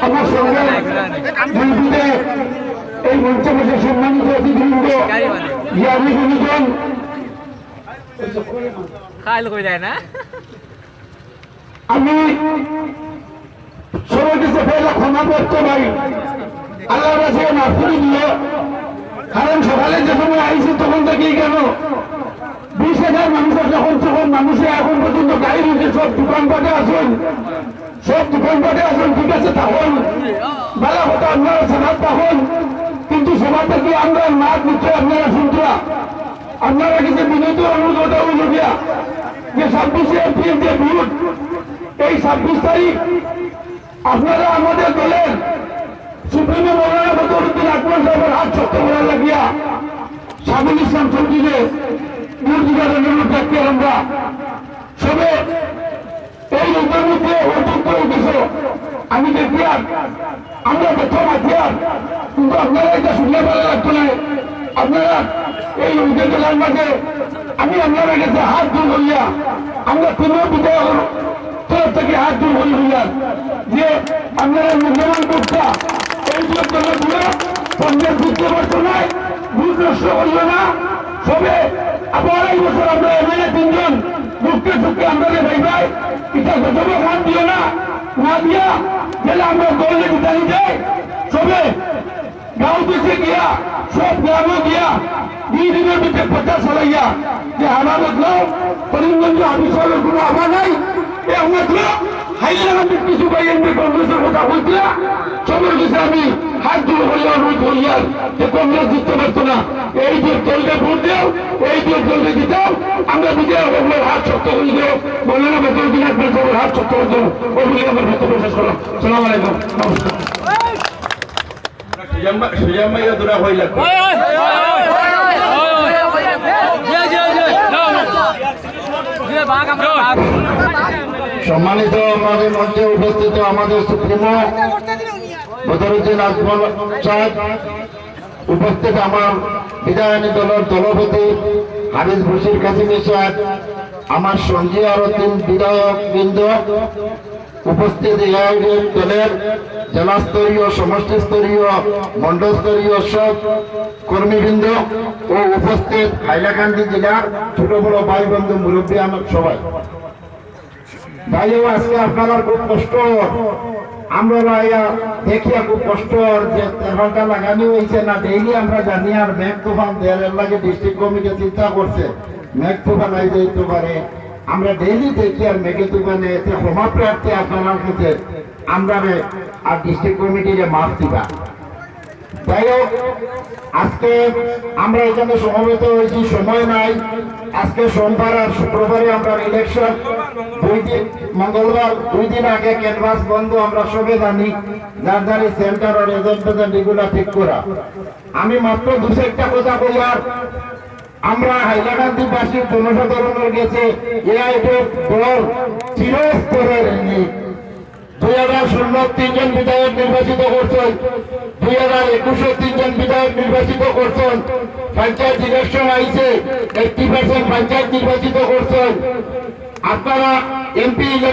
আমার সঙ্গে এই মঞ্চে বসে সম্মানিত অতিথিবৃন্দ জ্ঞানী গুণীজন আমি সবার কাছে পয়লা ক্ষমা করতে পারি, আল্লাহর কাছে মাফ করে দিল। কারণ সকালে যে সময় আইছি তখন থেকেই কেন 20,000 মানুষের যখন মানুষে এখন পর্যন্ত গাড়ি রয়েছে, সব দোকানপাটে আসুন, সব দোকানপাটে আসুন, ঠিক আছে তখন বেলা হতো আপনারা সমাজ তখন, কিন্তু সবার থেকে আমরা মাঠ নিচ্ছে আপনারা শুনছিলাম। আপনারা কিছু বিনীত অনুরোধ গিয়া যে 26শে এপ্রিল যে ভোট, এই 26 তারিখ আপনারা আমাদের দলের সুপ্রিমো মৌলানা বদরুদ্দিন আকবর সাহেবের হাত শক্ত করার লাগিয়া সাবিল ইসলাম চৌধুরীকে ভোট দিবার অনুরোধ রাখতে আমরা সবে এই লোকের মধ্যে অযোগ্য উঠেছে। আমি দেখলাম আমরা প্রথম হাতিয়ার, কিন্তু আপনারা এটা শুনলে ভালো লাগতো না। আপনারা এই লোকের জেলার মাঝে আমি আপনারা কাছে হাত দূর করিয়া আমরা কোনো বিধায়ক তরফ থেকে হাত দূর করি হইলাম যে আপনারা মূল্যবান ভোটটা এই জন্য দিয়ে পঞ্চায়েত বুঝতে পারতো না, ভোট নষ্ট করিও না। সবে আবার এই বছর আমরা এমএলএ 3 জন দুঃখে সুখে আমাদের ভাই ভাই এটা গজবে হাত দিও না, না দিয়া গেলে আমরা দলে জিতানি যাই। সবে গাঁও দেশে গিয়া সব গ্রামে গিয়া 2 দিনের ভিতরে প্রচার চালাইয়া যে আমার মতলব করিমগঞ্জ আবিষ্কারের কোনো আভা নাই, এ মতলব হাইলাকান্দি কিছু ভাই এমনি কংগ্রেসের কথা বলছিলা সবার কাছে আমি হাত জোড় করিয়া অনুরোধ করিয়া যে কংগ্রেস জিততে পারতো না, এই যে দলকে ভোট দেও, এই যে দলকে জিতাও, আমরা বিজয় ওগুলোর হাত শক্ত করে দেও, মৌলানা বদরুদ্দিন আকবর সাহেবের হাত শক্ত করে দেও। ওগুলি আমার বক্তব্য শেষ করলাম। সালাম আলাইকুম, নমস্কার। সম্মানিত আমাদের মঞ্চে উপস্থিত আমাদের সুপ্রিমো বদরুদ্দিন আকবর সাহেব, উপস্থিত আমার বিধায়নী দলের দলপতি হারিস বশির কাসিমি সাহেব, আমার সঙ্গী আরো 3 বিধায়ক বৃন্দ, উপস্থিত এআইডিএফ দলের জেলা স্তরীয়, সমষ্টি স্তরীয়, মন্ডল স্তরীয় সব কর্মীবৃন্দ ও উপস্থিত হাইলাকান্দি জেলার ছোট বড় ভাই বন্ধু মুরব্বী আমার সবাই ভাইও, আজকে আপনারা খুব কষ্ট, আমরা দেখিয়া খুব কষ্ট যে তেরোটা লাগানি হয়েছে না। ডেইলি আমরা জানি আর মেঘ তুফান দেয়ালের লাগে ডিস্ট্রিক্ট কমিটি চিন্তা করছে মেঘ তুফান আই যেতে পারে, আমরা ডেইলি দেখি আর মেঘে তুফানে ক্ষমা প্রার্থী আপনার কাছে আমরা আর ডিস্ট্রিক্ট কমিটির মাফ দিবা। যাই হোক, আজকে আমরা এখানে সমবেত হয়েছি, সময় নাই। আজকে সোমবার আর শুক্রবারে আমরা ইলেকশন, 2 দিন মঙ্গলবার 2 দিন আগে ক্যানভাস বন্ধ, আমরা সবে জানি, যার যার সেন্টার আর এজেন্ট এগুলা ঠিক করা। আমি মাত্র 2-1টা কথা বলি। আর আমরা হাইলাকান্দিবাসীর জনসাধারণের গেছে এআইডিএফ দল চিরস্তরের 2016 3 জন বিধায়ক নির্বাচিত করছেন, 2021 3 জন বিধায়ক নির্বাচিত করছেন, পঞ্চায়েত ইলেকশন আইছে 80% পঞ্চায়েত নির্বাচিত করছেন। আপনারা এমপি